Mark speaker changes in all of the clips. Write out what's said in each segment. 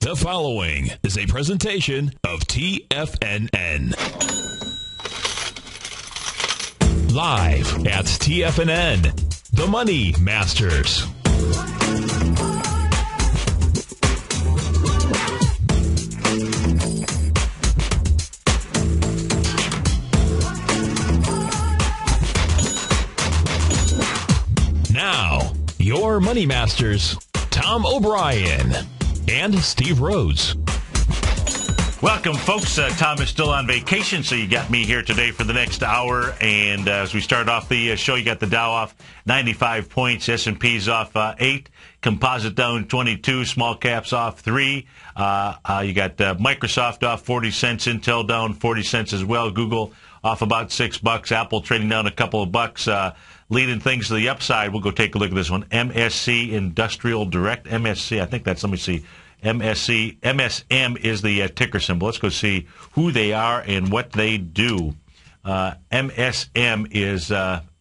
Speaker 1: The following is a presentation of TFNN. Live at TFNN, The Money Masters. Now, your Money Masters, Tom O'Brien and Steve Rhodes.
Speaker 2: Welcome, folks. Tom is still on vacation, so you got me here today for the next hour. And as we start off the show, you got the Dow off 95 points, S&P's off 8, Composite down 22, small caps off 3. You got Microsoft off 40 cents, Intel down 40 cents as well, Google off about $6, Apple trading down a couple of bucks. Leading things to the upside, we'll go take a look at this one. MSC Industrial Direct. MSC, I think that's, let me see. MSM is the ticker symbol. Let's go see who they are and what they do. MSM is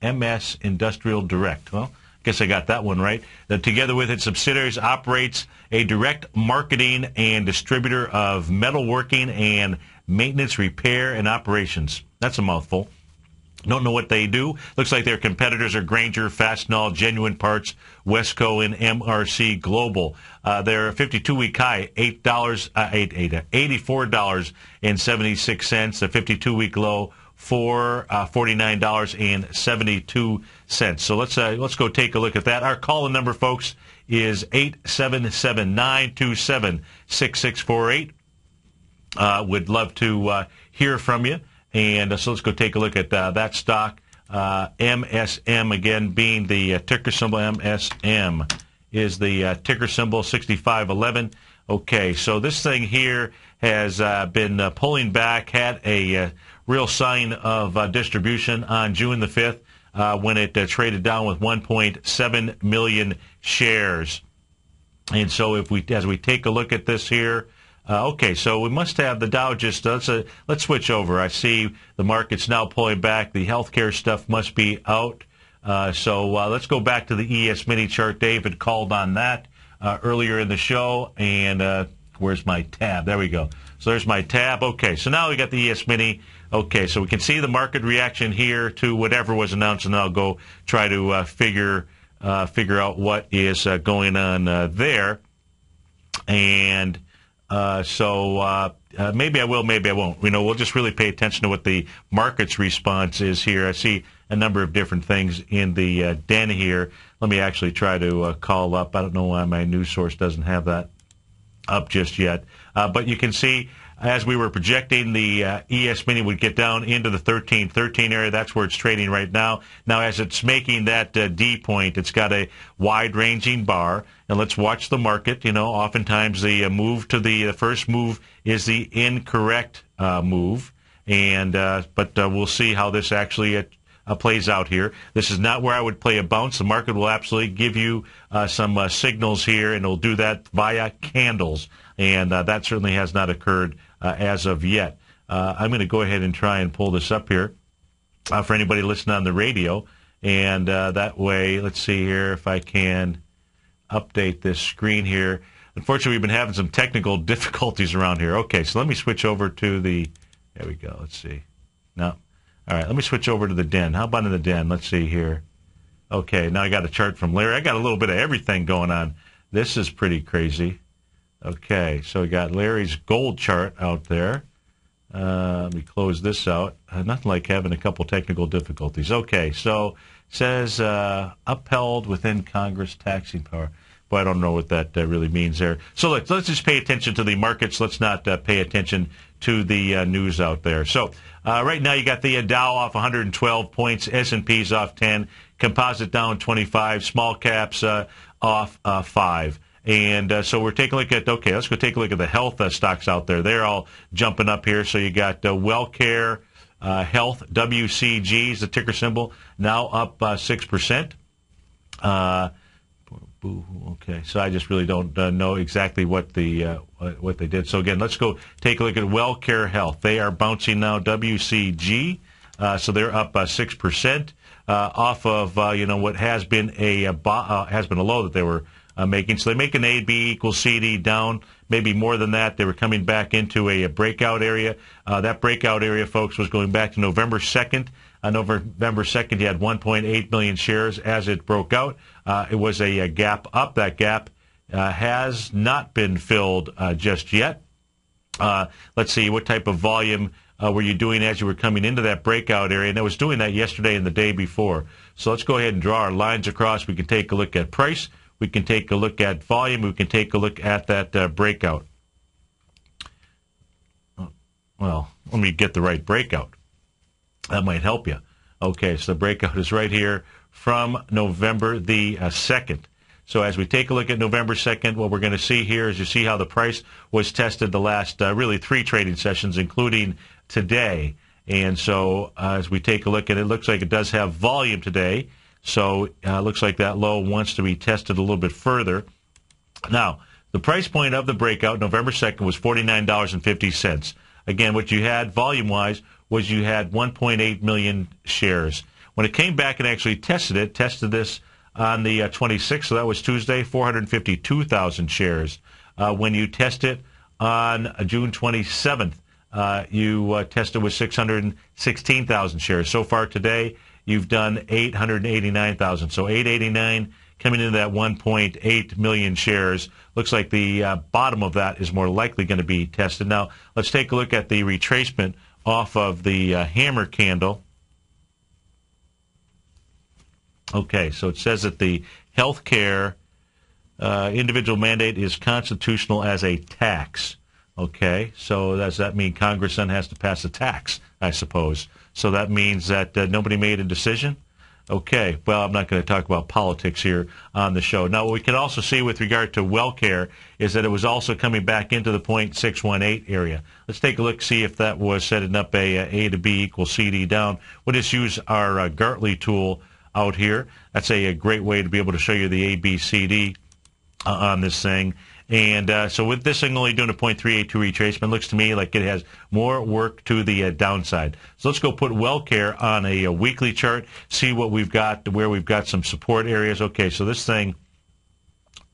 Speaker 2: MS Industrial Direct. Well, I guess I got that one right. Together with its subsidiaries, operates a direct marketing and distributor of metalworking and maintenance, repair, and operations. That's a mouthful. Don't know what they do. Looks like their competitors are Grainger, Fastenal, Genuine Parts, Wesco, and MRC Global. Their 52-week high, $84.76. The 52-week low, $49.72. So let's go take a look at that. Our call-in number, folks, is 877-927-6648. Would love to hear from you. And so let's go take a look at that stock. MSM, again, being the ticker symbol. MSM is the ticker symbol, 6511. Okay, so this thing here has been pulling back, had a real sign of distribution on June the 5th when it traded down with 1.7 million shares. And so as we take a look at this here, okay, so we must have the Dow just, let's switch over. I see the market's now pulling back. The healthcare stuff must be out. So let's go back to the ES Mini chart. David called on that earlier in the show. And where's my tab? There we go. So there's my tab. Okay, so now we got the ES Mini. Okay, so we can see the market reaction here to whatever was announced, and I'll go try to figure out what is going on there. And so maybe I will, maybe I won't. We'll just really pay attention to what the market's response is here. I see a number of different things in the den here. Let me actually try to call up. I don't know why my news source doesn't have that up just yet. But you can see, as we were projecting, the ES Mini would get down into the 13 area. That's where it's trading right now. Now, as it's making that D point, it's got a wide-ranging bar. And let's watch the market. Oftentimes the move to the first move is the incorrect move. And but we'll see how this actually plays out here. This is not where I would play a bounce. The market will absolutely give you some signals here, and it'll do that via candles. And that certainly has not occurred as of yet. I'm going to go ahead and try and pull this up here for anybody listening on the radio. And that way, let's see here if I can update this screen here. Unfortunately, we've been having some technical difficulties around here. Okay, so let me switch over to the, there we go, let's see. No. All right, let me switch over to the den. How about in the den? Let's see here. Okay, now I got a chart from Larry. I got a little bit of everything going on. This is pretty crazy. Okay, so we got Larry's gold chart out there. Let me close this out. Nothing like having a couple technical difficulties. Okay, so it says upheld within Congress taxing power. Boy, I don't know what that really means there. So let's just pay attention to the markets. Let's not pay attention to the news out there. So right now you got the Dow off 112 points, S&P's off 10, Composite down 25, small caps off 5. And so we're taking a look at, okay, let's go take a look at the health stocks out there. They're all jumping up here. So you got WellCare Health, WCG is the ticker symbol, now up 6%. Okay, so I just really don't know exactly what they did. So again, let's go take a look at WellCare Health. They are bouncing now, WCG, so they're up 6%. Off of what has been a low that they were making. So they make an A, B equals CD down, maybe more than that. They were coming back into a breakout area. That breakout area, folks, was going back to November 2nd. On November 2nd, you had 1.8 million shares as it broke out. It was a gap up. That gap has not been filled just yet. Let's see, what type of volume were you doing as you were coming into that breakout area? And I was doing that yesterday and the day before. So let's go ahead and draw our lines across. We can take a look at price. We can take a look at volume. We can take a look at that breakout. Well, let me get the right breakout. That might help you. Okay, so the breakout is right here from November the 2nd. So as we take a look at November 2nd, what we're going to see here is you see how the price was tested the last really 3 trading sessions, including today. And so as we take a look at it, it looks like it does have volume today. So it looks like that low wants to be tested a little bit further. Now, the price point of the breakout, November 2nd, was $49.50. Again, what you had volume-wise was you had 1.8 million shares. When it came back and actually tested this on the 26th, so that was Tuesday, 452,000 shares. When you test it on June 27th, you tested with 616,000 shares. So far today, you've done 889,000. So 889 coming into that 1.8 million shares. Looks like the bottom of that is more likely going to be tested. Now, let's take a look at the retracement off of the hammer candle. Okay, so it says that the health care individual mandate is constitutional as a tax. Okay, so does that mean Congress then has to pass a tax, I suppose? So that means that nobody made a decision? Okay, well, I'm not going to talk about politics here on the show. Now, what we can also see with regard to WellCare is that it was also coming back into the 0.618 area. Let's take a look, see if that was setting up a to B equals CD down. We'll just use our Gartley tool out here. That's a great way to be able to show you the ABCD on this thing. And so with this thing only doing a 0.382 retracement, looks to me like it has more work to the downside. So let's go put WellCare on a weekly chart, see what we've got, where we've got some support areas. Okay, so this thing,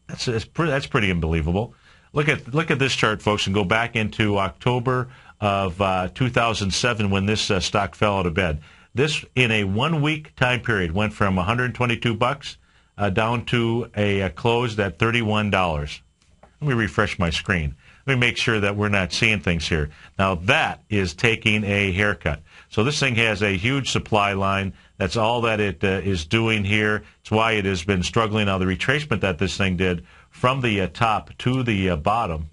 Speaker 2: that's pretty unbelievable. Look at this chart, folks, and go back into October of 2007 when this stock fell out of bed. This, in a 1-week time period, went from $122 down to a close at $31. Let me refresh my screen. Let me make sure that we're not seeing things here. Now, that is taking a haircut. So this thing has a huge supply line. That's all that it is doing here. It's why it has been struggling. Now, the retracement that this thing did from the top to the bottom,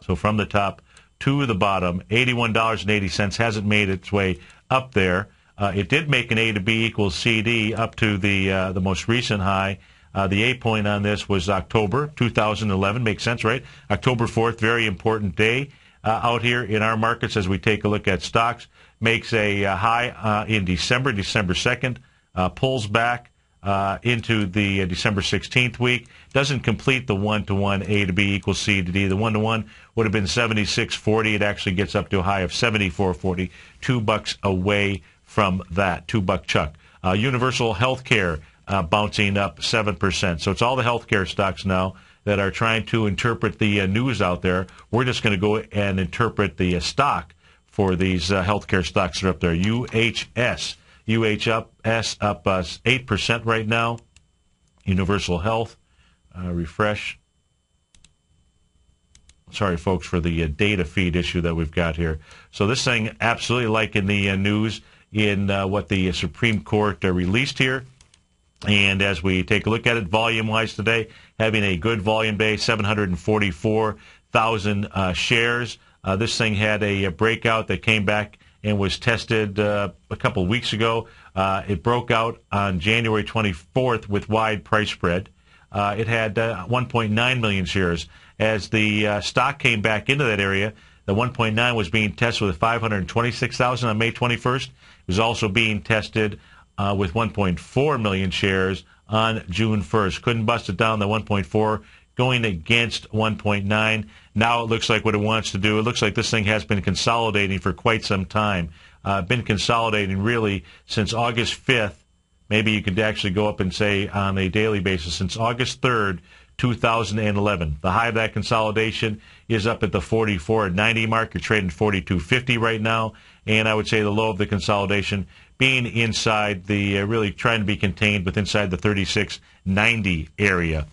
Speaker 2: so from the top to the bottom, $81.80 hasn't made its way up there. It did make an A to B equals CD up to the most recent high. The A point on this was October 2011. Makes sense, right? October 4th, very important day out here in our markets as we take a look at stocks. Makes a high in December 2nd, pulls back into the December 16th week. Doesn't complete the 1-to-1 A to B equals C to D. The 1-to-1 would have been 76.40. It actually gets up to a high of 74.40. $2 away from that, $2 chuck. Universal Healthcare bouncing up 7%. So it's all the healthcare stocks now that are trying to interpret the news out there. We're just going to go and interpret the stock for these healthcare stocks that are up there. UHS up 8% right now. Universal Health, refresh. Sorry, folks, for the data feed issue that we've got here. So this thing absolutely like in the news in what the Supreme Court released here. And as we take a look at it, volume-wise today, having a good volume day, 744,000 shares. This thing had a breakout that came back and was tested a couple of weeks ago. It broke out on January 24th with wide price spread. It had 1.9 million shares. As the stock came back into that area, the 1.9 was being tested with 526,000 on May 21st. It was also being tested with 1.4 million shares on June 1st. Couldn't bust it down, the 1.4 going against 1.9. Now it looks like what it wants to do. It looks like this thing has been consolidating for quite some time. Been consolidating really since August 5th. Maybe you could actually go up and say on a daily basis since August 3rd, 2011. The high of that consolidation is up at the 44.90 mark. You're trading 42.50 right now. And I would say the low of the consolidation being inside the, really trying to be contained with inside the 36.90 area.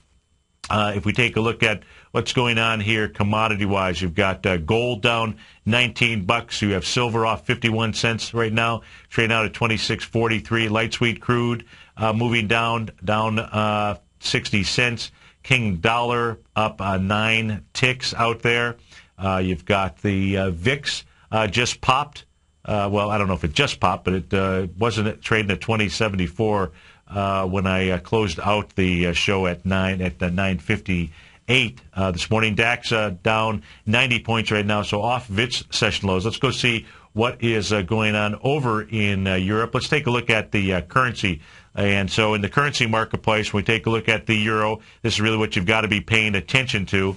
Speaker 2: If we take a look at what's going on here commodity-wise, you've got gold down $19. You have silver off 51 cents right now, trading out at 26.43. Light sweet crude moving down 60 cents. King dollar up 9 ticks out there. You've got the VIX just popped. Well, I don't know if it just popped, but it wasn't trading at 20.74 when I closed out the show at 9:58 this morning. DAX down 90 points right now, so off of its session lows. Let's go see what is going on over in Europe. Let's take a look at the currency. And so in the currency marketplace, when we take a look at the euro, this is really what you've got to be paying attention to,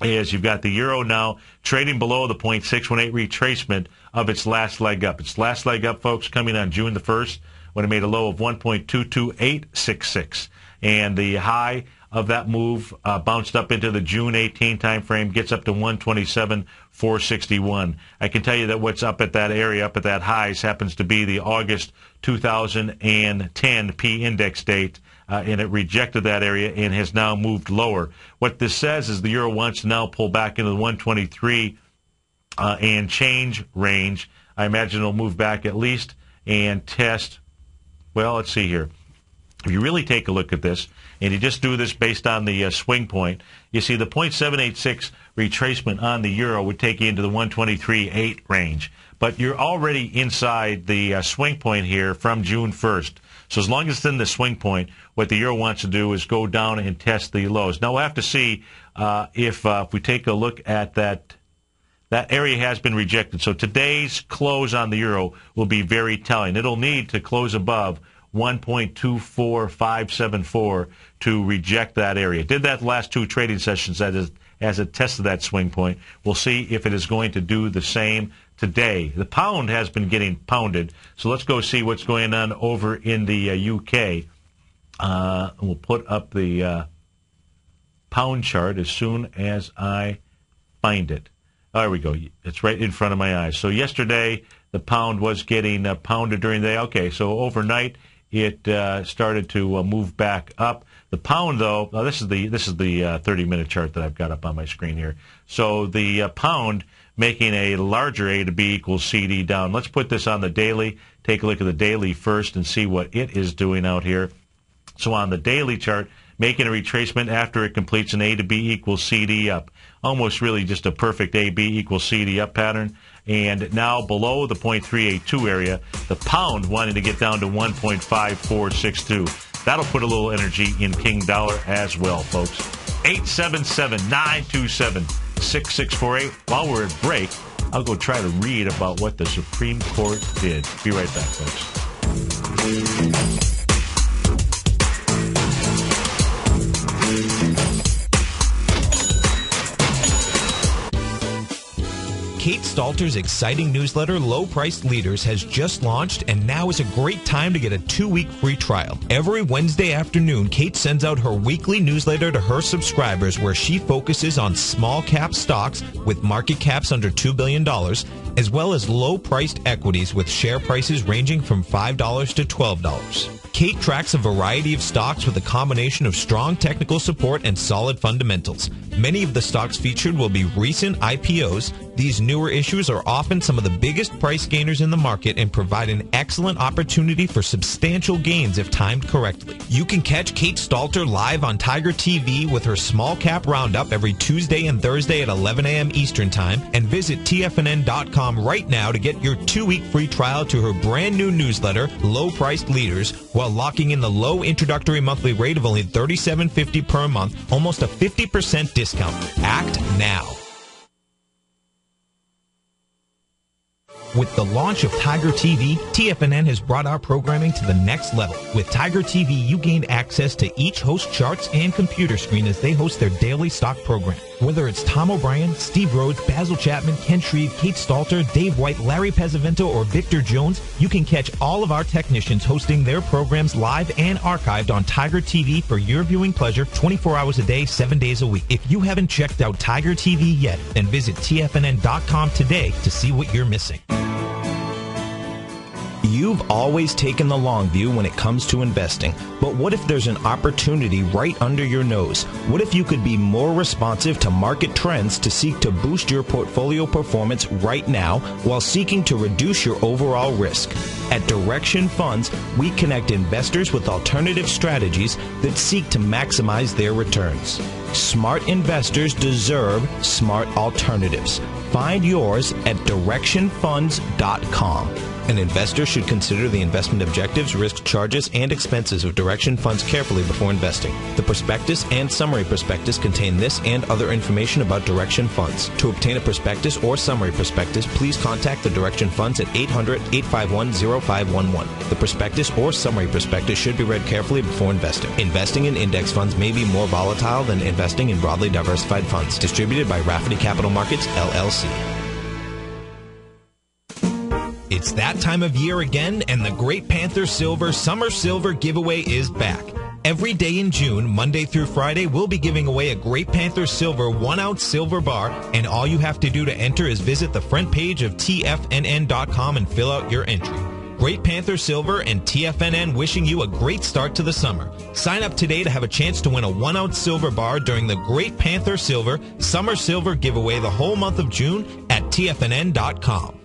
Speaker 2: is you've got the euro now trading below the 0.618 retracement of its last leg up. Its last leg up, folks, coming on June the 1st, when it made a low of 1.22866. And the high of that move bounced up into the June 18 time frame, gets up to 127.461. I can tell you that what's up at that area, up at that highs, happens to be the August 2010 P index date, and it rejected that area and has now moved lower. What this says is the euro wants to now pull back into the 123 and change range. I imagine it'll move back at least and test. Well, let's see here. If you really take a look at this, and you just do this based on the swing point, you see the 0.786 retracement on the euro would take you into the 123.8 range. But you're already inside the swing point here from June 1st. So as long as it's in the swing point, what the euro wants to do is go down and test the lows. Now we'll have to see if we take a look at that. That area has been rejected. So today's close on the euro will be very telling. It'll need to close above 1.24574 to reject that area. It did that the last two trading sessions as it tested that swing point. We'll see if it is going to do the same today. The pound has been getting pounded, so let's go see what's going on over in the UK. We'll put up the pound chart as soon as I find it. There we go. It's right in front of my eyes. So yesterday, the pound was getting pounded during the day. Okay, so overnight, it started to move back up. The pound, though, this is the 30-minute chart that I've got up on my screen here. So the pound making a larger A to B equals CD down. Let's put this on the daily. Take a look at the daily first and see what it is doing out here. So on the daily chart, making a retracement after it completes an A to B equals CD up. Almost really just a perfect AB equals CD up pattern. And now below the 0.382 area, the pound wanting to get down to 1.5462. That'll put a little energy in King dollar as well, folks. 877-927-6648. While we're at break, I'll go try to read about what the Supreme Court did. Be right back, folks.
Speaker 3: Kate Stalter's exciting newsletter, Low Priced Leaders, has just launched, and now is a great time to get a 2-week free trial. Every Wednesday afternoon, Kate sends out her weekly newsletter to her subscribers where she focuses on small cap stocks with market caps under $2 billion, as well as low-priced equities with share prices ranging from $5 to $12. Kate tracks a variety of stocks with a combination of strong technical support and solid fundamentals. Many of the stocks featured will be recent IPOs. These newer issues are often some of the biggest price gainers in the market and provide an excellent opportunity for substantial gains if timed correctly. You can catch Kate Stalter live on Tiger TV with her small cap roundup every Tuesday and Thursday at 11 a.m. Eastern Time, and visit TFNN.com right now to get your 2-week free trial to her brand new newsletter, Low Priced Leaders, while locking in the low introductory monthly rate of only $37.50 per month, almost a 50% discount. Act now. With the launch of Tiger TV, TFNN has brought our programming to the next level. With Tiger TV, you gain access to each host charts and computer screen as they host their daily stock program. Whether it's Tom O'Brien, Steve Rhodes, Basil Chapman, Ken Shreve, Kate Stalter, Dave White, Larry Pezzavento, or Victor Jones, you can catch all of our technicians hosting their programs live and archived on Tiger TV for your viewing pleasure 24 hours a day, 7 days a week. If you haven't checked out Tiger TV yet, then visit TFNN.com today to see what you're missing.
Speaker 4: You've always taken the long view when it comes to investing, but what if there's an opportunity right under your nose? What if you could be more responsive to market trends to seek to boost your portfolio performance right now while seeking to reduce your overall risk? At Direction Funds, we connect investors with alternative strategies that seek to maximize their returns. Smart investors deserve smart alternatives. Find yours at directionfunds.com. An investor should consider the investment objectives, risks, charges, and expenses of Direction Funds carefully before investing. The prospectus and summary prospectus contain this and other information about Direction Funds. To obtain a prospectus or summary prospectus, please contact the Direction Funds at 800-851-0511. The prospectus or summary prospectus should be read carefully before investing. Investing in index funds may be more volatile than investing in broadly diversified funds. Distributed by Rafferty Capital Markets, LLC.
Speaker 3: It's that time of year again, and the Great Panther Silver Summer Silver Giveaway is back. Every day in June, Monday through Friday, we'll be giving away a Great Panther Silver 1-ounce silver bar, and all you have to do to enter is visit the front page of TFNN.com and fill out your entry. Great Panther Silver and TFNN wishing you a great start to the summer. Sign up today to have a chance to win a 1-ounce silver bar during the Great Panther Silver Summer Silver Giveaway the whole month of June at TFNN.com.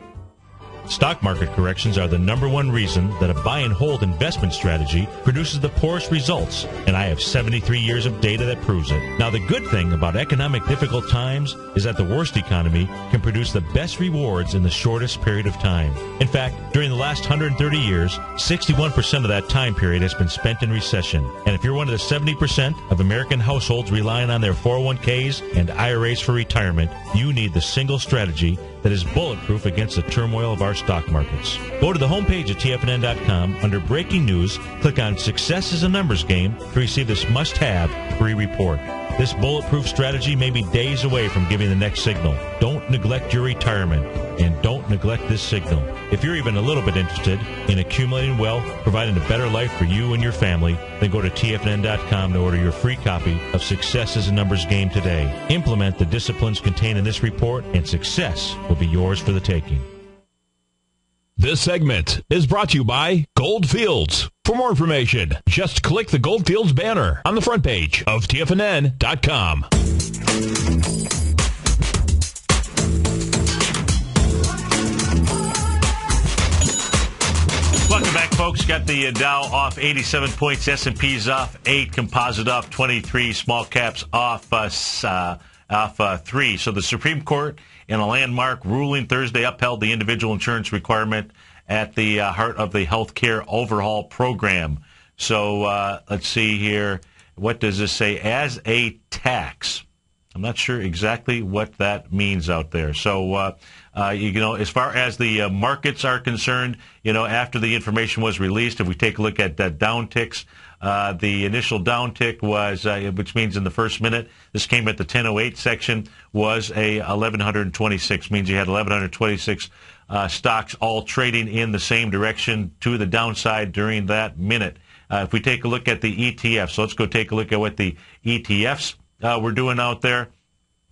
Speaker 2: Stock market corrections are the number one reason that a buy and hold investment strategy produces the poorest results, and I have 73 years of data that proves it. Now, the good thing about economic difficult times is that the worst economy can produce the best rewards in the shortest period of time. In fact, during the last 130 years, 61% of that time period has been spent in recession. And if you're one of the 70% of American households relying on their 401ks and IRAs for retirement, you need the single strategy that is bulletproof against the turmoil of our stock markets. Go to the homepage at TFNN.com. Under Breaking News, click on Success is a Numbers Game to receive this must-have free report. This bulletproof strategy may be days away from giving the next signal. Don't neglect your retirement, and don't neglect this signal. If you're even a little bit interested in accumulating wealth, providing a better life for you and your family, then go to TFNN.com to order your free copy of Success is a Numbers Game today. Implement the disciplines contained in this report, and success will be yours for the taking.
Speaker 1: This segment is brought to you by Goldfields. For more information, just click the Goldfields banner on the front page of TFNN.com.
Speaker 2: Welcome back, folks. Got the Dow off 87 points, S&P's off 8, Composite off 23, small caps off 3. So the Supreme Court, in a landmark ruling Thursday, upheld the individual insurance requirement at the heart of the health care overhaul program. So let's see here. What does this say? As a tax. I'm not sure exactly what that means out there. So, as far as the markets are concerned, after the information was released, if we take a look at downticks, the initial downtick was, which means in the first minute, this came at the 10:08 section, was a 1,126, means you had 1,126 stocks all trading in the same direction to the downside during that minute. If we take a look at the ETFs, so let's go take a look at what the ETFs we're doing out there.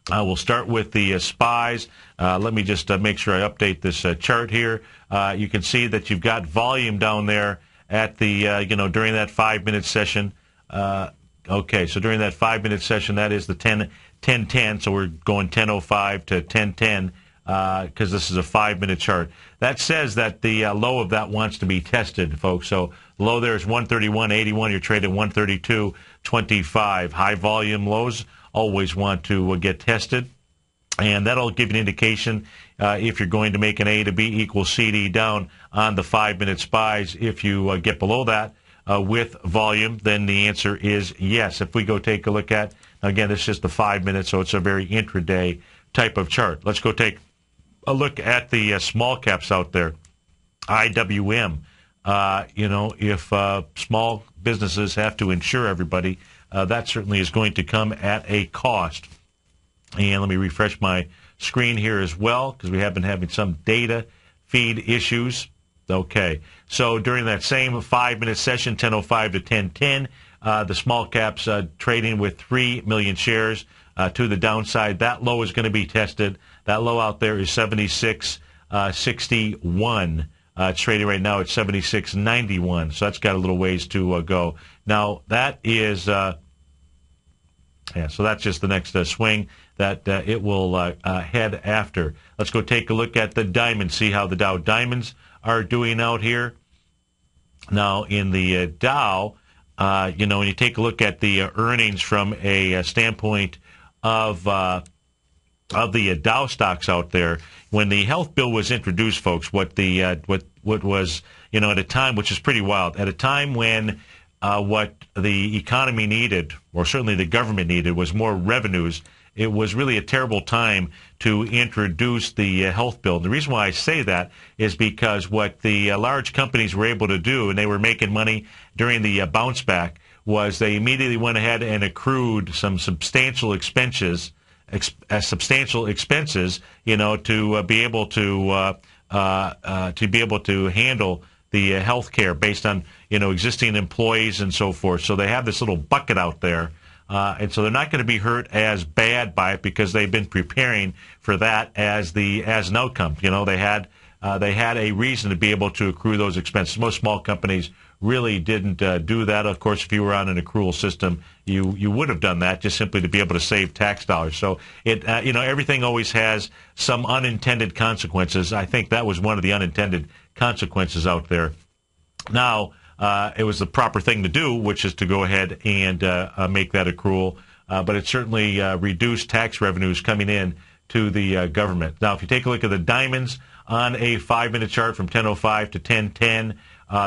Speaker 2: We'll start with the SPYs. Let me just make sure I update this chart here. You can see that you've got volume down there at the, during that 5-minute session. Okay, so during that 5-minute session, that is the 10:10. So we're going 10:05 to 10:10 because this is a 5-minute chart. That says that the low of that wants to be tested, folks. So low there is 131.81. You're trading 132.25. High volume lows always want to get tested, and that'll give you an indication if you're going to make an A to B equals CD down on the 5-minute SPYs. If you get below that with volume, then the answer is yes. If we go take a look at, again, it's just the 5 minutes, so it's a very intraday type of chart. Let's go take a look at the small caps out there. IWM. If small businesses have to insure everybody, that certainly is going to come at a cost. And let me refresh my screen here as well, because we have been having some data feed issues. Okay, so during that same 5-minute session, 10:05 to 10:10, the small caps trading with 3 million shares to the downside. That low is going to be tested. That low out there is 76.61. It's trading right now at 76.91, so that's got a little ways to go. Now, that is, so that's just the next swing that it will head after. Let's go take a look at the diamond, see how the Dow diamonds are doing out here. Now, in the Dow, when you take a look at the earnings from a standpoint of the Dow stocks out there, when the health bill was introduced, folks, what was, at a time, which is pretty wild, at a time when what the economy needed, or certainly the government needed, was more revenues, it was really a terrible time to introduce the health bill. The reason why I say that is because what the large companies were able to do, and they were making money during the bounce back, was they immediately went ahead and accrued some substantial expenses, to be able to handle the health care based on existing employees and so forth. So they have this little bucket out there. And so they're not going to be hurt as bad by it because they've been preparing for that as an outcome. They had a reason to be able to accrue those expenses. Most small companies really didn't do that. Of course, if you were on an accrual system, you would have done that just simply to be able to save tax dollars. So everything always has some unintended consequences. I think that was one of the unintended consequences out there. Now, it was the proper thing to do, which is to go ahead and make that accrual. But it certainly reduced tax revenues coming in to the government. Now, if you take a look at the diamonds on a 5-minute chart from 10:05 to 10:10,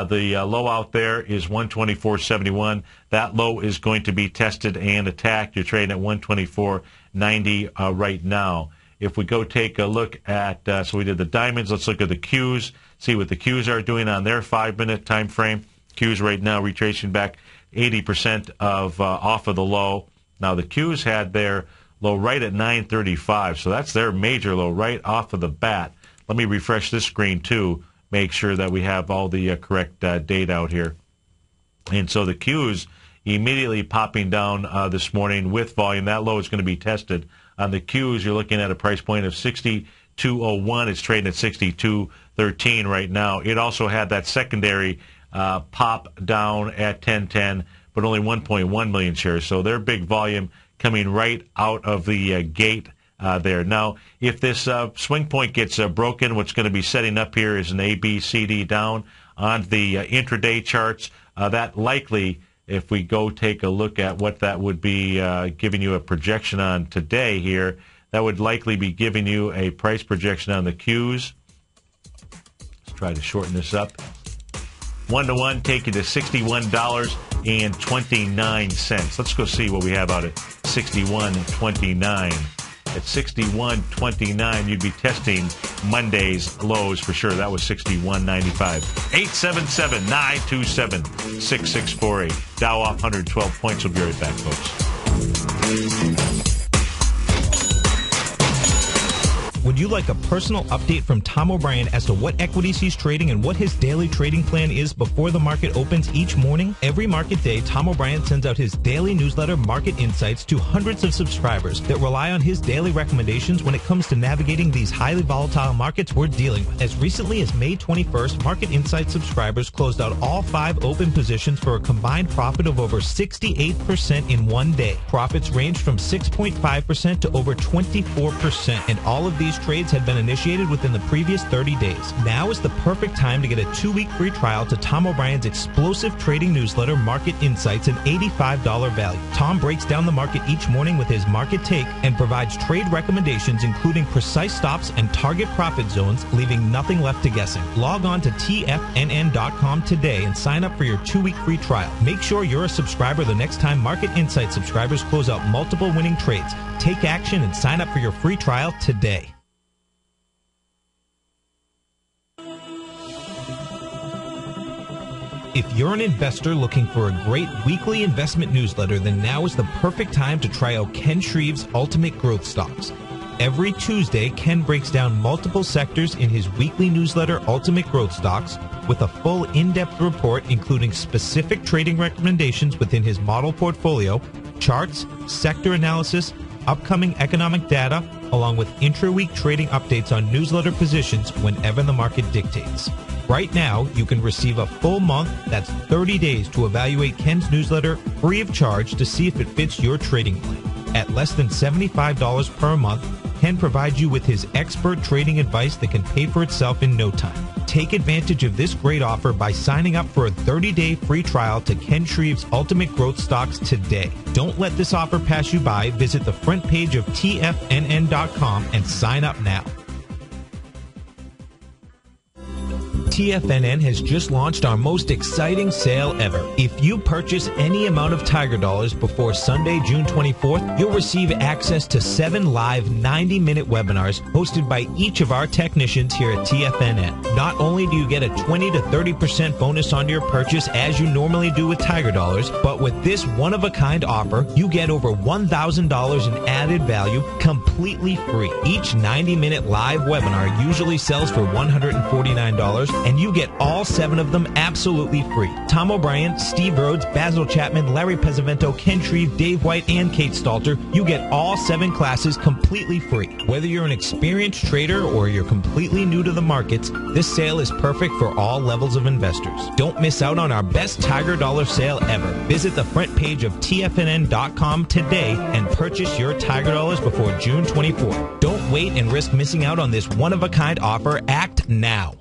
Speaker 2: the low out there is 124.71. That low is going to be tested and attacked. You're trading at 124.90 right now. If we go take a look at, so we did the diamonds, let's look at the Qs, see what the Qs are doing on their 5-minute time frame. Qs right now retracing back 80% off of the low. Now the Qs had their low right at 935, so that's their major low right off of the bat. Let me refresh this screen too, make sure that we have all the correct data out here. And so the Qs immediately popping down this morning with volume. That low is going to be tested. On the Qs, you're looking at a price point of 62.01. It's trading at 62.13 right now. It also had that secondary pop down at 10:10, but only 1.1 million shares. So their big volume coming right out of the gate there. Now, if this swing point gets broken, what's going to be setting up here is an A, B, C, D down on the intraday charts. That likely, if we go take a look at what that would be giving you a projection on today here, that would likely be giving you a price projection on the Qs. Let's try to shorten this up. 1-to-1 take you to $61.29. Let's go see what we have out at $61.29. At $61.29, you'd be testing Monday's lows for sure. That was $61.95. 877-927-6648. Dow off 112 points. We'll be right back, folks.
Speaker 3: Would you like a personal update from Tom O'Brien as to what equities he's trading and what his daily trading plan is before the market opens each morning? Every market day, Tom O'Brien sends out his daily newsletter, Market Insights, to hundreds of subscribers that rely on his daily recommendations when it comes to navigating these highly volatile markets we're dealing with. As recently as May 21st, Market Insights subscribers closed out all 5 open positions for a combined profit of over 68% in one day. Profits ranged from 6.5% to over 24%, and all of these trades had been initiated within the previous 30 days. Now is the perfect time to get a 2-week free trial to Tom O'Brien's explosive trading newsletter, Market Insights, an $85 value. Tom breaks down the market each morning with his market take and provides trade recommendations including precise stops and target profit zones, leaving nothing left to guessing. Log on to tfnn.com today and sign up for your 2-week free trial. Make sure you're a subscriber the next time Market Insights subscribers close out multiple winning trades. Take action and sign up for your free trial today. If you're an investor looking for a great weekly investment newsletter, then now is the perfect time to try out Ken Shreve's Ultimate Growth Stocks. Every Tuesday, Ken breaks down multiple sectors in his weekly newsletter, Ultimate Growth Stocks, with a full in-depth report including specific trading recommendations within his model portfolio, charts, sector analysis, upcoming economic data, along with intra-week trading updates on newsletter positions whenever the market dictates. Right now, you can receive a full month, that's 30 days, to evaluate Ken's newsletter free of charge to see if it fits your trading plan. At less than $75 per month, Ken provides you with his expert trading advice that can pay for itself in no time. Take advantage of this great offer by signing up for a 30-day free trial to Ken Shreve's Ultimate Growth Stocks today. Don't let this offer pass you by. Visit the front page of TFNN.com and sign up now. TFNN has just launched our most exciting sale ever. If you purchase any amount of Tiger Dollars before Sunday, June 24th, you'll receive access to 7 live 90-minute webinars hosted by each of our technicians here at TFNN. Not only do you get a 20 to 30% bonus on your purchase as you normally do with Tiger Dollars, but with this one-of-a-kind offer, you get over $1,000 in added value completely free. Each 90-minute live webinar usually sells for $149, and you get all 7 of them absolutely free. Tom O'Brien, Steve Rhodes, Basil Chapman, Larry Pesavento, Ken Shreve, Dave White, and Kate Stalter, you get all 7 classes completely free. Whether you're an experienced trader or you're completely new to the markets, this sale is perfect for all levels of investors. Don't miss out on our best Tiger Dollar sale ever. Visit the front page of TFNN.com today and purchase your Tiger Dollars before June 24th. Don't wait and risk missing out on this one-of-a-kind offer. Act now.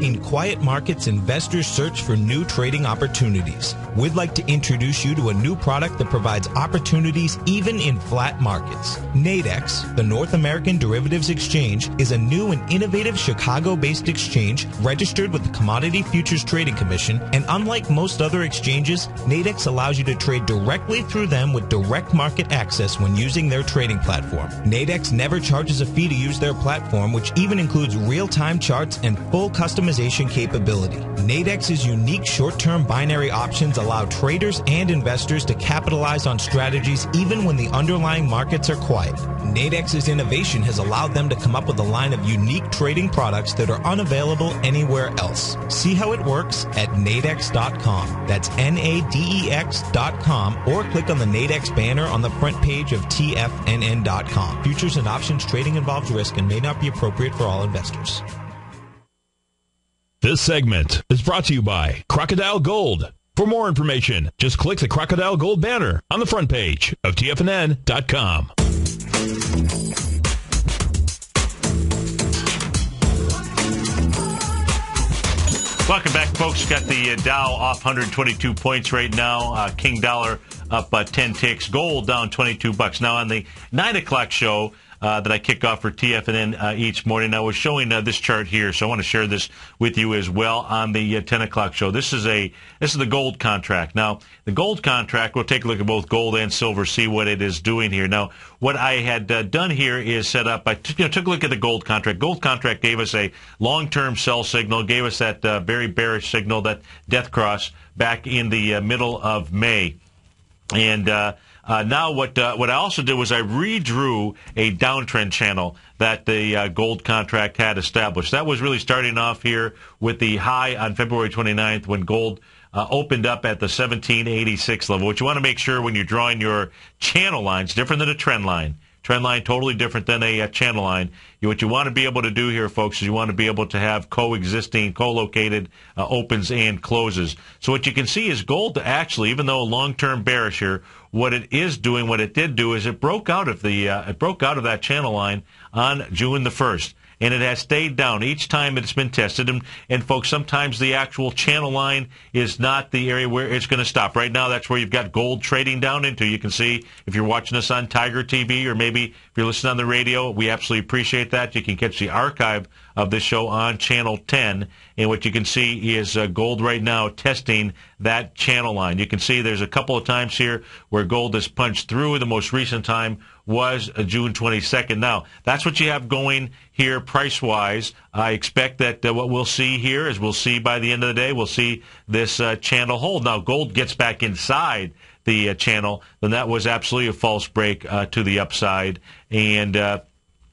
Speaker 3: In quiet markets, investors search for new trading opportunities. We'd like to introduce you to a new product that provides opportunities even in flat markets. Nadex, the North American Derivatives Exchange, is a new and innovative Chicago-based exchange registered with the Commodity Futures Trading Commission, and unlike most other exchanges, Nadex allows you to trade directly through them with direct market access when using their trading platform. Nadex never charges a fee to use their platform, which even includes real-time charts and full customization capability. Nadex's unique short-term binary options allow traders and investors to capitalize on strategies even when the underlying markets are quiet. Nadex's innovation has allowed them to come up with a line of unique trading products that are unavailable anywhere else. See how it works at nadex.com. That's NADEX.com, or click on the Nadex banner on the front page of TFNN.com. Futures and options trading involves risk and may not be appropriate for all investors.
Speaker 1: This segment is brought to you by Crocodile Gold. For more information, just click the Crocodile Gold banner on the front page of TFNN.com.
Speaker 2: Welcome back, folks. Got the Dow off 122 points right now. King Dollar up 10 ticks. Gold down $22. Now, on the 9 o'clock show that I kick off for TFNN each morning, I was showing this chart here, so I want to share this with you as well on the 10 o'clock show. This is the gold contract. Now, the gold contract, we'll take a look at both gold and silver, see what it is doing here. Now, what I had done here is set up, I took a look at the gold contract. Gold contract gave us a long-term sell signal, gave us that very bearish signal, that death cross, back in the middle of May. And now what I also did was I redrew a downtrend channel that the gold contract had established. That was really starting off here with the high on February 29th when gold opened up at the 1786 level. What you want to make sure when you're drawing your channel lines, different than a trend line. Trend line totally different than a channel line. What you want to be able to do here, folks, is you want to be able to have coexisting, co-located opens and closes. So what you can see is gold actually, even though long-term bearish here, what it is doing, what it did do is it broke out of that channel line on June the 1st. And it has stayed down each time it's been tested. And folks, sometimes the actual channel line is not the area where it's going to stop. Right now, that's where you've got gold trading down into. You can see if you're watching us on Tiger TV, or maybe if you're listening on the radio, we absolutely appreciate that. You can catch the archive of this show on Channel 10. And what you can see is gold right now testing that channel line. You can see there's a couple of times here where gold has punched through. The most recent time was June 22nd. Now, that's what you have going here price-wise. I expect that what we'll see here is we'll see by the end of the day, we'll see this channel hold. Now, gold gets back inside the channel, then that was absolutely a false break to the upside. And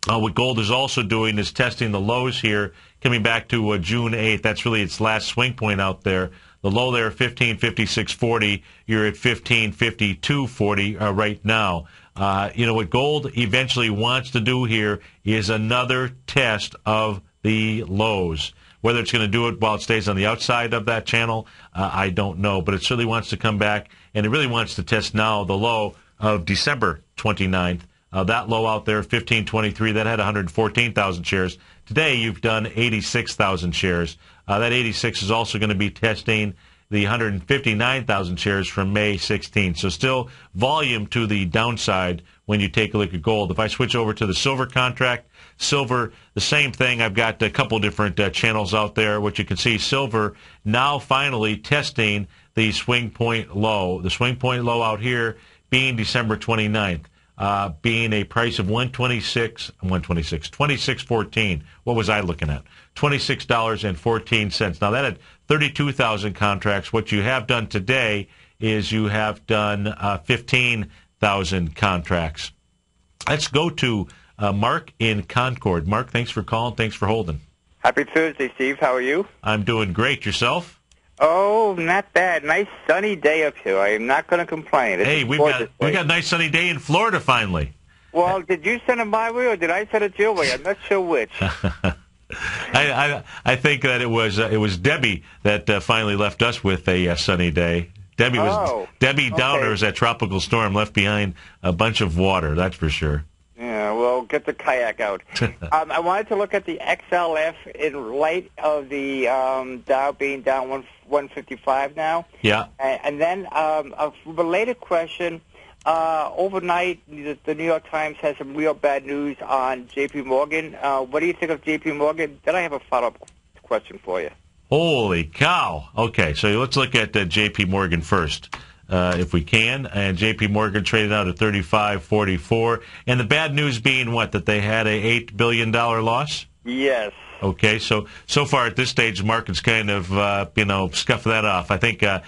Speaker 2: what gold is also doing is testing the lows here, coming back to June 8th. That's really its last swing point out there. The low there, 1556.40. You're at 1552.40 right now. What gold eventually wants to do here is another test of the lows. Whether it's going to do it while it stays on the outside of that channel, I don't know. But it certainly wants to come back, and it really wants to test now the low of December 29th. That low out there, 1523, that had 114,000 shares. Today, you've done 86,000 shares. That 86 is also going to be testing the 159,000 shares from May 16th. So still volume to the downside when you take a look at gold. If I switch over to the silver contract, silver, the same thing. I've got a couple different channels out there. What you can see, silver now finally testing the swing point low. The swing point low out here being December 29th. Being a price of $26.14. What was I looking at? $26.14. Now, that had 32,000 contracts. What you have done today is you have done 15,000 contracts. Let's go to Mark in Concord. Mark, thanks for calling. Thanks for holding.
Speaker 5: Happy Thursday, Steve. How are you?
Speaker 2: I'm doing great. Yourself?
Speaker 5: Oh, not bad. Nice sunny day up here. I am not going to complain.
Speaker 2: Hey, we got a nice sunny day in Florida finally.
Speaker 5: Well, did you send it my way or did I send it your way? I'm not sure which.
Speaker 2: I think that it was Debbie that finally left us with a sunny day. Debbie Downer was that tropical storm, left behind a bunch of water. That's for sure.
Speaker 5: Yeah, well, get the kayak out. I wanted to look at the XLF in light of the Dow being down 155 now.
Speaker 2: Yeah.
Speaker 5: And then a related question. Overnight, the New York Times has some real bad news on J.P. Morgan. What do you think of J.P. Morgan? Then I have a follow-up question for you.
Speaker 2: Holy cow. Okay, so let's look at J.P. Morgan first. If we can, and J.P. Morgan traded out at 35.44. And the bad news being what, that they had a $8 billion loss?
Speaker 5: Yes.
Speaker 2: Okay, so far at this stage, the market's kind of scuffed that off. I think that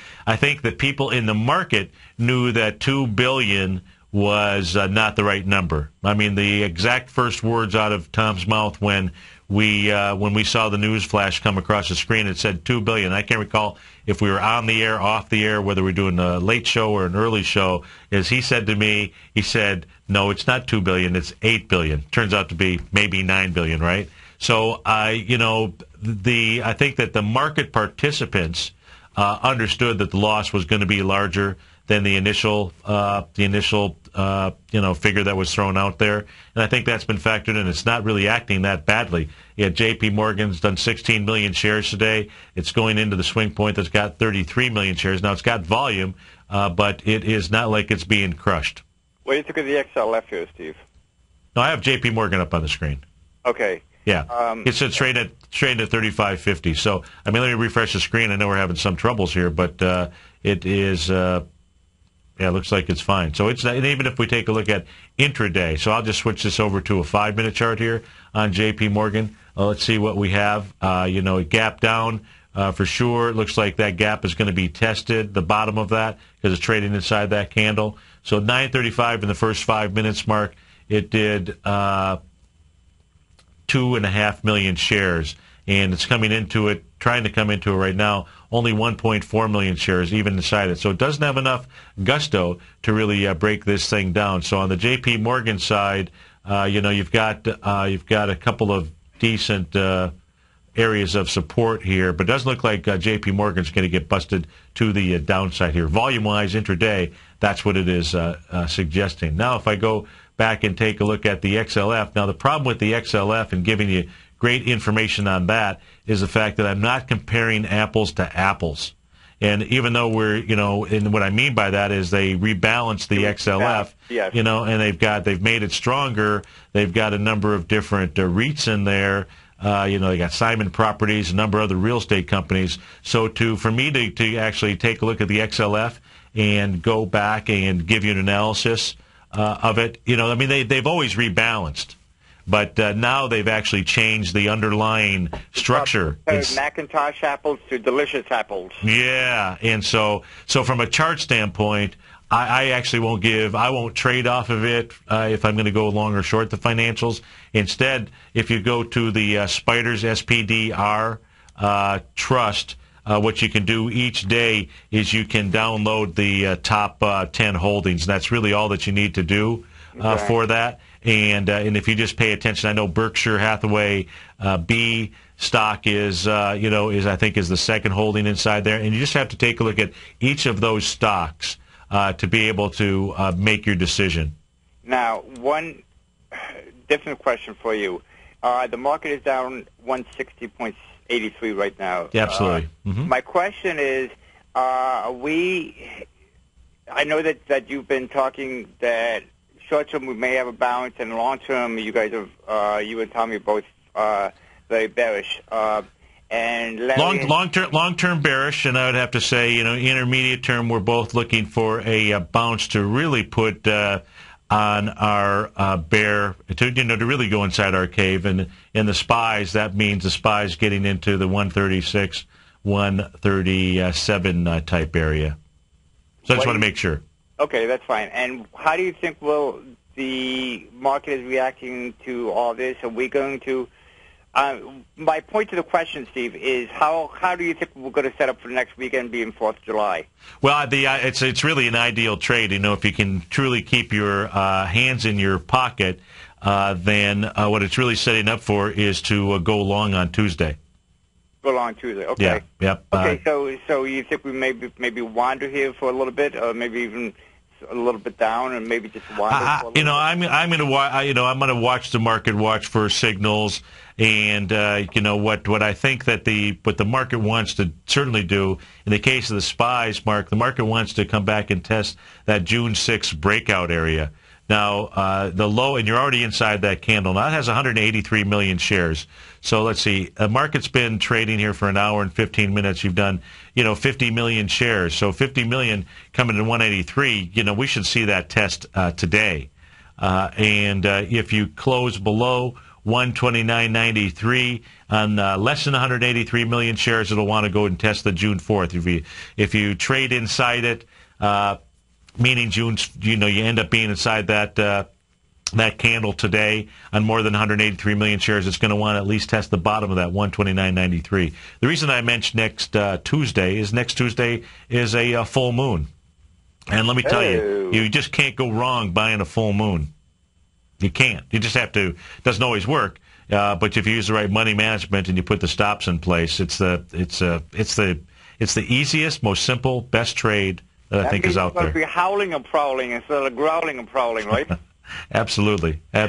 Speaker 2: people in the market knew that $2 billion was not the right number. I mean, the exact first words out of Tom's mouth when we saw the news flash come across the screen, it said $2 billion. I can't recall if we were on the air, off the air, whether we were doing a late show or an early show. As he said to me, no, it's not $2 billion, it's $8 billion. Turns out to be maybe $9 billion, right? So I think that the market participants understood that the loss was going to be larger than the initial figure that was thrown out there, and I think that's been factored in. It's not really acting that badly. J.P. Morgan's done 16 million shares today. It's going into the swing point that's got 33 million shares. Now it's got volume, but it is not like it's being crushed.
Speaker 5: What do you think of the XLF here, Steve?
Speaker 2: No, I have J.P. Morgan up on the screen.
Speaker 5: Okay.
Speaker 2: Yeah, it's trading at 35.50. So, I mean, let me refresh the screen. I know we're having some troubles here, but it is. It looks like it's fine. So it's, and even if we take a look at intraday, so I'll just switch this over to a 5-minute chart here on J.P. Morgan. Let's see what we have. It gapped down for sure. It looks like that gap is going to be tested, the bottom of that, because it's trading inside that candle. So 9:35 in the first 5 minutes, Mark, it did 2.5 million shares, and it's trying to come into it right now, only 1.4 million shares even inside it. So it doesn't have enough gusto to really break this thing down. So on the J.P. Morgan side, you've got a couple of decent areas of support here, but it doesn't look like J.P. Morgan's going to get busted to the downside here. Volume-wise, intraday, that's what it is suggesting. Now, if I go back and take a look at the XLF, now the problem with the XLF and giving you great information on that is the fact that I'm not comparing apples to apples. And even though and what I mean by that is they rebalanced the XLF,
Speaker 5: yes.
Speaker 2: And they've made it stronger. They've got a number of different REITs in there. They got Simon Properties, a number of other real estate companies. So for me to actually take a look at the XLF and go back and give you an analysis of it. I mean, they've always rebalanced. But now they've actually changed the underlying structure.
Speaker 5: Macintosh apples to delicious apples.
Speaker 2: Yeah, and so from a chart standpoint, I actually won't trade off of it if I'm going to go long or short the financials. Instead, if you go to the Spiders SPDR Trust, what you can do each day is you can download the top 10 holdings. And that's really all that you need to do for that. And if you just pay attention, I know Berkshire Hathaway B stock is I think is the second holding inside there, and you just have to take a look at each of those stocks to be able to make your decision.
Speaker 5: Now, one different question for you: the market is down 160.83 right now.
Speaker 2: Yeah, absolutely.
Speaker 5: My question is, I know that you've been talking that short term we may have a balance, and long term you guys are you and Tommy are both very bearish. And
Speaker 2: long term bearish, and I would have to say, intermediate term we're both looking for a bounce to really put on our bear to really go inside our cave, and in the SPYs that means the SPYs getting into the 136, 137 type area. So I just want to make sure.
Speaker 5: Okay, that's fine. And how do you think the market is reacting to all this? Are we going to... my point to the question, Steve, is how do you think we're going to set up for next weekend being 4th of July?
Speaker 2: Well, it's really an ideal trade. If you can truly keep your hands in your pocket, then what it's really setting up for is to go long on Tuesday.
Speaker 5: Go long Tuesday. Okay.
Speaker 2: Yeah. Yep.
Speaker 5: Okay. So you think we maybe wander here for a little bit, or maybe even a little bit down, and maybe just wander. For a little bit?
Speaker 2: I'm going to watch the market, watch for signals, and what I think that what the market wants to certainly do in the case of the SPYs, Mark, the market wants to come back and test that June 6th breakout area. Now, the low, and you're already inside that candle. Now, it has 183 million shares. So let's see. The market's been trading here for an hour and 15 minutes. You've done, 50 million shares. So 50 million coming to 183, we should see that test today. And if you close below 129.93 on less than 183 million shares, it'll want to go and test the June 4th. If you trade inside it, meaning June, you end up being inside that candle today on more than 183 million shares, it's going to want to at least test the bottom of that 129.93. The reason I mentioned next Tuesday is a full moon. And let me tell you, you just can't go wrong buying a full moon. You can't. You just have to. It doesn't always work. But if you use the right money management and you put the stops in place, it's the easiest, most simple, best trade that I think is out there.
Speaker 5: It's going to be howling and prowling instead of growling and prowling, right?
Speaker 2: Absolutely.
Speaker 5: Well,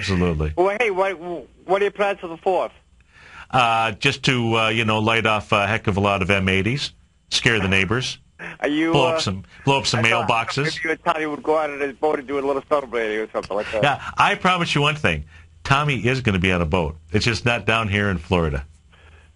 Speaker 5: hey, what are your plans for the 4th?
Speaker 2: Just to light off a heck of a lot of M80s, scare the neighbors,
Speaker 5: Are you
Speaker 2: blow up some mailboxes.
Speaker 5: Maybe you and Tommy would go out on his boat and do a little celebrating or something like that.
Speaker 2: Yeah, I promise you one thing: Tommy is going to be on a boat. It's just not down here in Florida.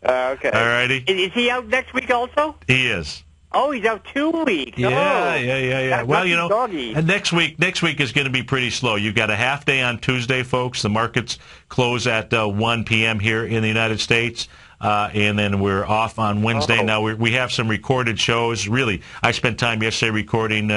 Speaker 5: Okay.
Speaker 2: All righty.
Speaker 5: Is he out next week also?
Speaker 2: He is.
Speaker 5: Oh, he's out 2 weeks.
Speaker 2: Yeah. Well,
Speaker 5: doggy.
Speaker 2: and next week is going to be pretty slow. You've got a half day on Tuesday, folks. The markets close at 1 p.m. here in the United States, and then we're off on Wednesday.
Speaker 5: Oh.
Speaker 2: Now we have some recorded shows. Really, I spent time yesterday recording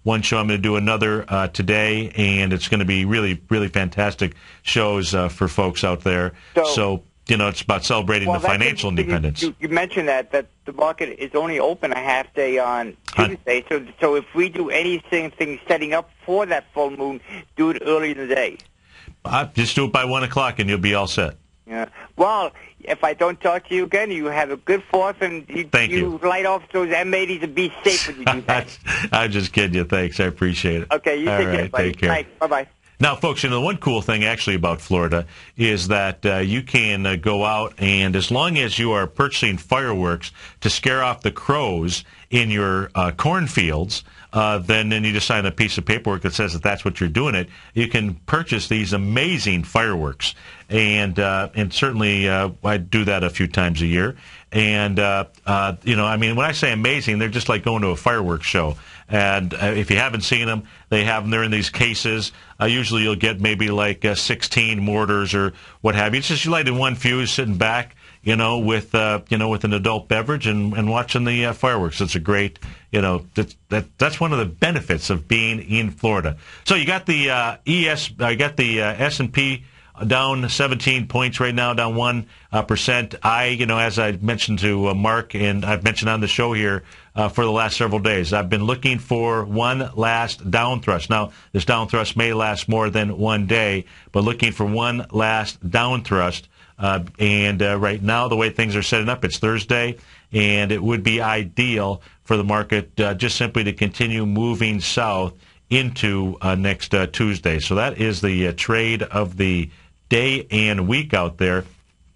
Speaker 2: one show. I'm going to do another today, and it's going to be really, really fantastic shows for folks out there. So it's about celebrating the financial independence.
Speaker 5: You mentioned that the market is only open a half day on Tuesday. So if we do anything setting up for that full moon, do it early in the day.
Speaker 2: Just do it by 1 o'clock and you'll be all set.
Speaker 5: Yeah. Well, if I don't talk to you again, you have a good 4th, and you light off those M80s and be safe when you do that.
Speaker 2: I'm just kidding you. Thanks. I appreciate it.
Speaker 5: Okay, you take care, buddy.
Speaker 2: Take care.
Speaker 5: Thanks. Bye-bye.
Speaker 2: Now, folks, the one cool thing actually about Florida is that you can go out, and as long as you are purchasing fireworks to scare off the crows in your cornfields, then you just sign a piece of paperwork that says that that's what you're doing it. You can purchase these amazing fireworks, and certainly I do that a few times a year. And when I say amazing, they're just like going to a fireworks show. And if you haven't seen them, they have them there in these cases. Usually you'll get maybe like 16 mortars or what have you. It's just you light in one fuse, sitting back, with an adult beverage and watching the fireworks. It's a great, that's one of the benefits of being in Florida. So you got the S&P down 17 points right now, down 1%. As I mentioned to Mark, and I've mentioned on the show here for the last several days, I've been looking for one last down thrust. Now, this down thrust may last more than one day, but looking for one last down thrust. Right now, the way things are setting up, it's Thursday, and it would be ideal for the market just simply to continue moving south into next Tuesday. So that is the trade of the day and week out there.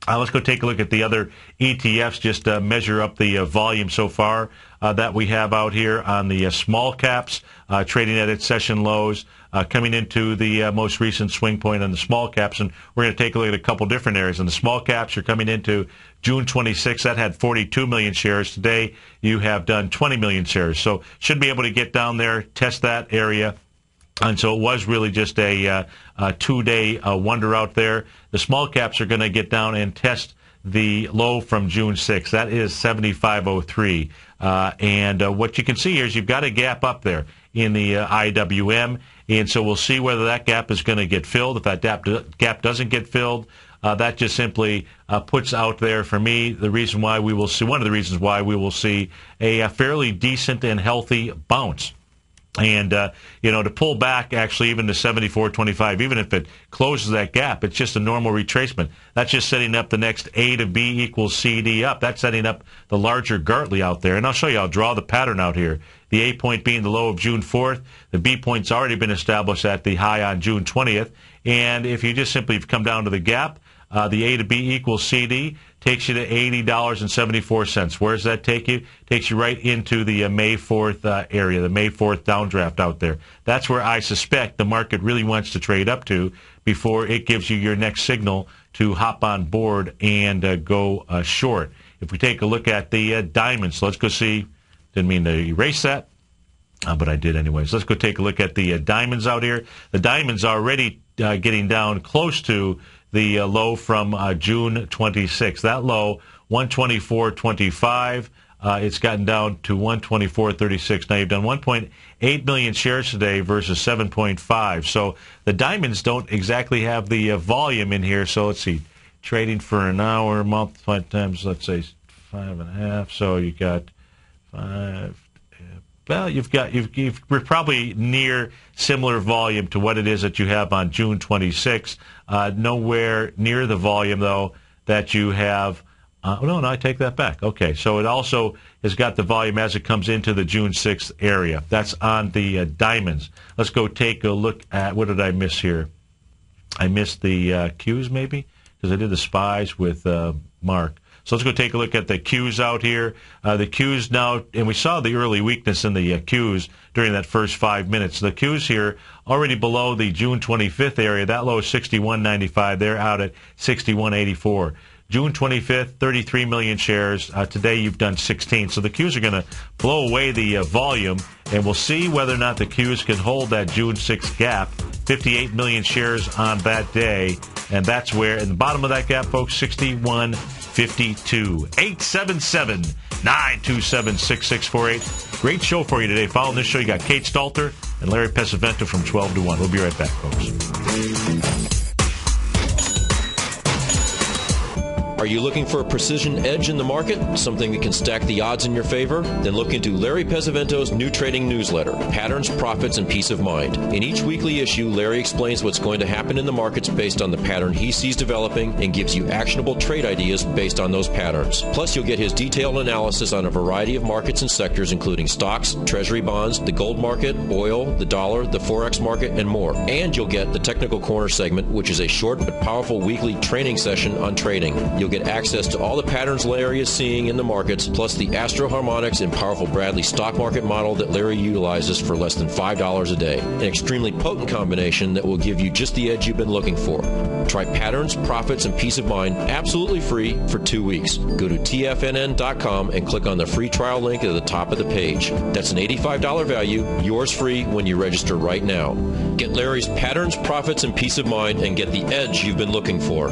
Speaker 2: Let's go take a look at the other ETFs, just measure up the volume so far that we have out here on the small caps, trading at its session lows, coming into the most recent swing point on the small caps. And we're going to take a look at a couple different areas. On the small caps, you're coming into June 26th. That had 42 million shares. Today, you have done 20 million shares. So should be able to get down there, test that area. And so it was really just a two-day wonder out there. The small caps are going to get down and test the low from June 6th. That is 75.03. And what you can see here is you've got a gap up there in the IWM. And so we'll see whether that gap is going to get filled. If that gap doesn't get filled, that just simply puts out there for me the reason why we will see, one of the reasons why we will see a fairly decent and healthy bounce. And, to pull back actually even to 74.25, even if it closes that gap, it's just a normal retracement. That's just setting up the next A to B equals CD up. That's setting up the larger Gartley out there. And I'll show you, I'll draw the pattern out here. The A point being the low of June 4th. The B point's already been established at the high on June 20th. And if you just simply come down to the gap, the A to B equals CD takes you to $80.74. Where does that take you? Takes you right into the May 4th area, the May 4th downdraft out there. That's where I suspect the market really wants to trade up to before it gives you your next signal to hop on board and go short. If we take a look at the diamonds, so let's go see. Didn't mean to erase that, but I did anyways. Let's go take a look at the diamonds out here. The diamonds are already getting down close to the low from June 26th. That low, 124.25. It's gotten down to 124.36. Now you've done 1.8 million shares today versus 7.5. So the diamonds don't exactly have the volume in here. So let's see, trading for an hour, multiplied times, let's say 5.5. So you got 5. Well, we're probably near similar volume to what it is that you have on June 26th. Nowhere near the volume, though, that you have. No, I take that back. Okay, so it also has got the volume as it comes into the June 6th area. That's on the diamonds. Let's go take a look at, what did I miss here? I missed the Qs, maybe, because I did the SPYs with Mark. So let's go take a look at the Qs out here. The Qs now, and we saw the early weakness in the Qs during that first 5 minutes. The Qs here already below the June 25th area. That low is 61.95. They're out at 61.84. June 25th, 33 million shares. Today you've done 16. So the Qs are going to blow away the volume, and we'll see whether or not the Qs can hold that June 6th gap. 58 million shares on that day, and that's where, in the bottom of that gap, folks, 61.52. 877-927-6648. Great show for you today. Following this show, you got Kate Stalter and Larry Pesavento from 12 to 1. We'll be right back, folks.
Speaker 6: Are you looking for a precision edge in the market? Something that can stack the odds in your favor? Then look into Larry Pesavento's new trading newsletter, Patterns, Profits, and Peace of Mind. In each weekly issue, Larry explains what's going to happen in the markets based on the pattern he sees developing and gives you actionable trade ideas based on those patterns. Plus, you'll get his detailed analysis on a variety of markets and sectors, including stocks, treasury bonds, the gold market, oil, the dollar, the forex market, and more. And you'll get the Technical Corner segment, which is a short but powerful weekly training session on trading. You'll you'll get access to all the patterns Larry is seeing in the markets, plus the Astro Harmonics and powerful Bradley stock market model that Larry utilizes for less than $5 a day. An extremely potent combination that will give you just the edge you've been looking for. Try patterns, profits, and peace of mind absolutely free for 2 weeks. Go to tfnn.com and click on the free trial link at the top of the page. That's an $85 value, yours free when you register right now. Get Larry's patterns, profits, and peace of mind and get the edge you've been looking for.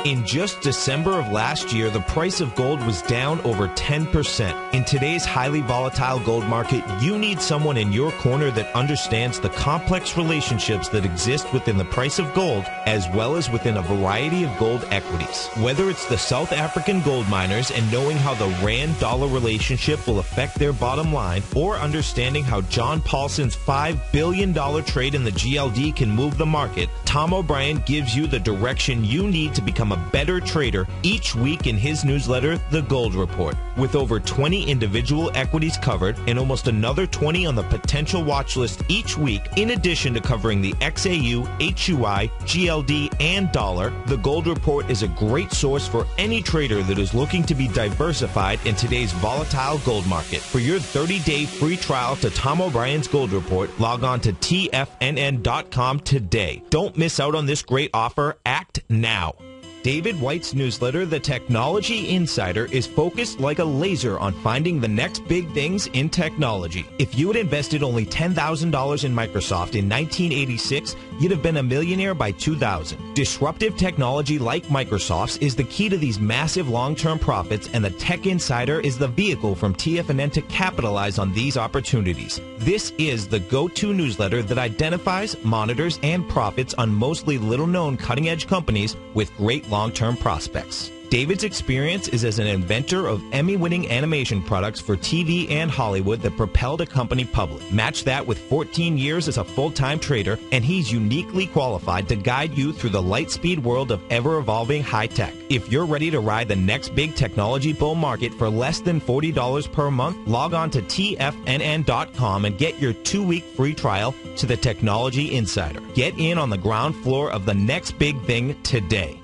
Speaker 3: In just December of last year, the price of gold was down over 10%. In today's highly volatile gold market, you need someone in your corner that understands the complex relationships that exist within the price of gold, as well as within a variety of gold equities. Whether it's the South African gold miners and knowing how the rand-dollar relationship will affect their bottom line, or understanding how John Paulson's $5 billion trade in the GLD can move the market, Tom O'Brien gives you the direction you need to become a better trader each week in his newsletter, The Gold Report. With over 20 individual equities covered and almost another 20 on the potential watch list each week, in addition to covering the XAU, HUI, GLD, and dollar, The Gold Report is a great source for any trader that is looking to be diversified in today's volatile gold market. For your 30-day free trial to Tom O'Brien's Gold Report, log on to tfnn.com today. Don't miss out on this great offer. Act now. David White's newsletter, The Technology Insider, is focused like a laser on finding the next big things in technology. If you had invested only $10,000 in Microsoft in 1986, you'd have been a millionaire by 2000. Disruptive technology like Microsoft's is the key to these massive long-term profits, and the Tech Insider is the vehicle from TFNN to capitalize on these opportunities. This is the go-to newsletter that identifies, monitors, and profits on mostly little-known cutting-edge companies with great long-term prospects. David's experience is as an inventor of Emmy-winning animation products for TV and Hollywood that propelled a company public. Match that with 14 years as a full-time trader, and he's uniquely qualified to guide you through the light-speed world of ever-evolving high-tech. If you're ready to ride the next big technology bull market for less than $40 per month, log on to tfnn.com and get your 2-week free trial to the Technology Insider. Get in on the ground floor of the next big thing today.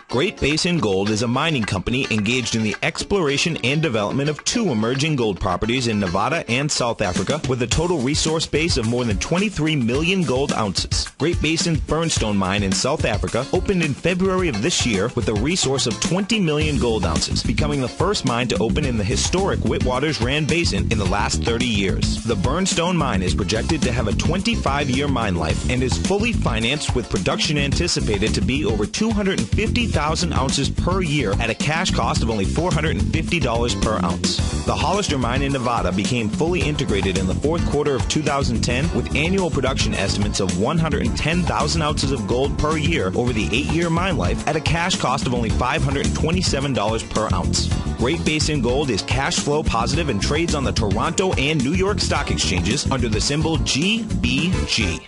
Speaker 3: Great Basin Gold is a mining company engaged in the exploration and development of 2 emerging gold properties in Nevada and South Africa with a total resource base of more than 23 million gold ounces. Great Basin's Burnstone mine in South Africa opened in February of this year with a resource of 20 million gold ounces, becoming the first mine to open in the historic Witwatersrand Basin in the last 30 years. The Burnstone mine is projected to have a 25-year mine life and is fully financed, with production anticipated to be over 250,000 ounces per year at a cash cost of only $450 per ounce. The Hollister mine in Nevada became fully integrated in the 4th quarter of 2010 with annual production estimates of 110,000 ounces of gold per year over the 8-year mine life at a cash cost of only $527 per ounce. Great Basin Gold is cash flow positive and trades on the Toronto and New York stock exchanges under the symbol GBG.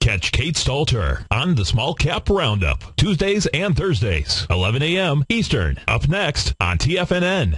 Speaker 1: Catch Kate Stalter on the Small Cap Roundup, Tuesdays and Thursdays, 11 a.m. Eastern. Up next on TFNN.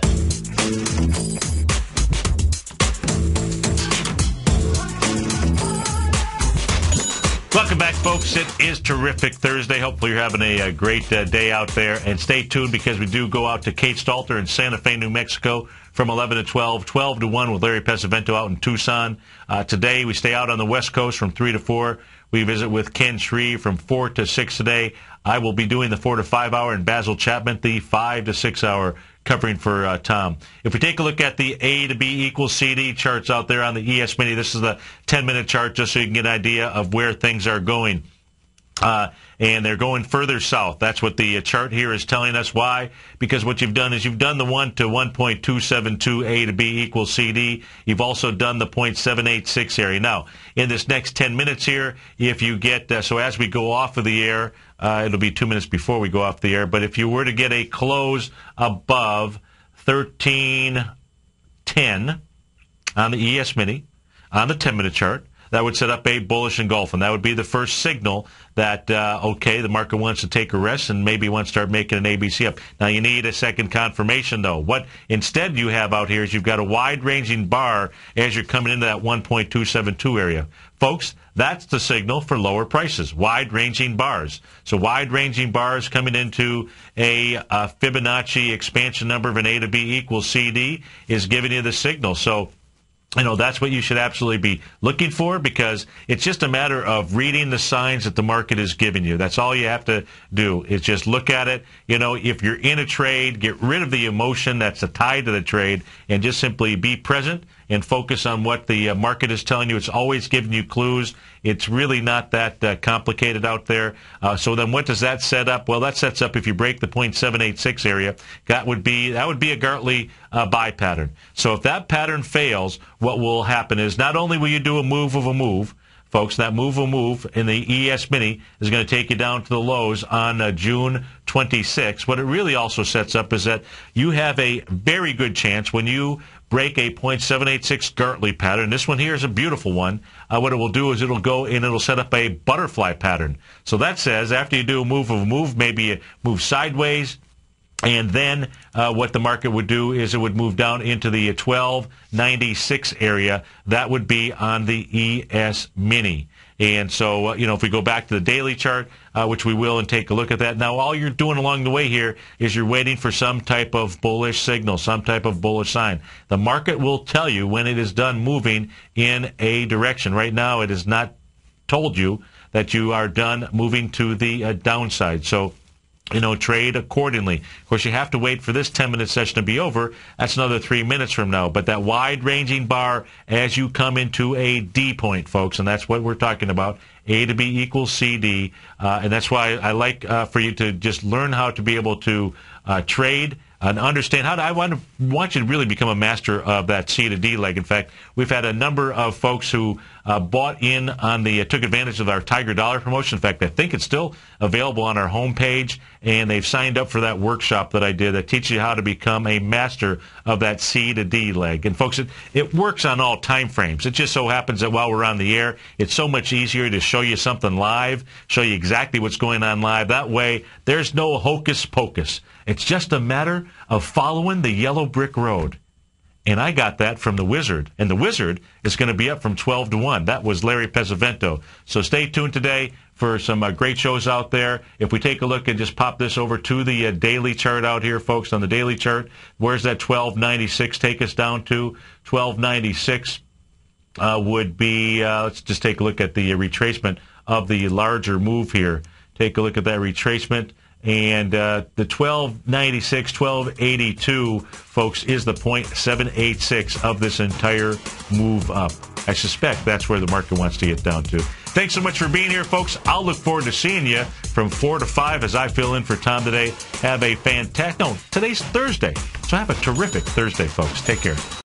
Speaker 2: Welcome back, folks. It is Terrific Thursday. Hopefully you're having a great day out there. And stay tuned, because we do go out to Kate Stalter in Santa Fe, New Mexico from 11 to 12, 12 to 1 with Larry Pesavento out in Tucson. Today we stay out on the West Coast from 3 to 4. We visit with Ken Shreve from 4 to 6 today. I will be doing the 4 to 5 hour, and Basil Chapman the 5 to 6 hour, covering for Tom. If we take a look at the A to B equals CD charts out there on the ES Mini, this is the 10-minute chart just so you can get an idea of where things are going. And they're going further south. That's what the chart here is telling us. Why? Because what you've done is you've done the 1 to 1.272 A to B equals CD. You've also done the 0.786 area. Now, in this next 10 minutes here, if you get, so as we go off of the air, it'll be 2 minutes before we go off the air, but if you were to get a close above 1310 on the ES Mini, on the 10-minute chart, that would set up a bullish engulfing. That would be the first signal that, okay, the market wants to take a rest and maybe wants to start making an ABC up. Now, you need a second confirmation, though. What instead you have out here is you've got a wide-ranging bar as you're coming into that 1.272 area. Folks, that's the signal for lower prices, wide-ranging bars. So wide-ranging bars coming into a Fibonacci expansion number of an A to B equals CD is giving you the signal. So, that's what you should absolutely be looking for, because it's just a matter of reading the signs that the market is giving you. That's all you have to do is just look at it. If you're in a trade, get rid of the emotion that's tied to the trade and just simply be present and focus on what the market is telling you. It's always giving you clues. It's really not that complicated out there. So then what does that set up? Well, that sets up, if you break the 0.786 area, that would be a Gartley buy pattern. So if that pattern fails, what will happen is not only will you do a move of a move, folks, that move in the ES Mini is going to take you down to the lows on June 26. What it really also sets up is that you have a very good chance when you break a 0.786 Gartley pattern. This one here is a beautiful one. What it will do is it'll go and it'll set up a butterfly pattern. So that says after you do a move of a move, maybe you move sideways, and then what the market would do is it would move down into the 1296 area. That would be on the ES Mini. And so, if we go back to the daily chart, which we will, and take a look at that. Now, all you're doing along the way here is you're waiting for some type of bullish signal, some type of bullish sign. The market will tell you when it is done moving in a direction. Right now, it has not told you that you are done moving to the downside. So, trade accordingly. Of course, you have to wait for this 10-minute session to be over. That's another 3 minutes from now. But that wide-ranging bar as you come into a D point, folks, and that's what we're talking about. A to B equals CD. And that's why I like for you to just learn how to be able to trade and understand I want you to really become a master of that C to D leg. In fact, we've had a number of folks who bought in on took advantage of our Tiger Dollar promotion. In fact, I think it's still available on our homepage, and they've signed up for that workshop that I did that teaches you how to become a master of that C to D leg. And folks, it works on all time frames. It just so happens that while we're on the air, it's so much easier to show you something live, show you exactly what's going on live. That way, there's no hocus pocus. It's just a matter of following the yellow brick road. And I got that from the Wizard. And the Wizard is going to be up from 12 to 1. That was Larry Pesavento. So stay tuned today for some great shows out there. If we take a look and just pop this over to the daily chart out here, folks, on the daily chart, where's that 1296 take us down to? 1296 would be, let's just take a look at the retracement of the larger move here. Take a look at that retracement. And the 1296, 1282, folks, is the 0.786 of this entire move up. I suspect that's where the market wants to get down to. Thanks so much for being here, folks. I'll look forward to seeing you from 4 to 5 as I fill in for Tom today. Have a fantastic, today's Thursday. So have a terrific Thursday, folks. Take care.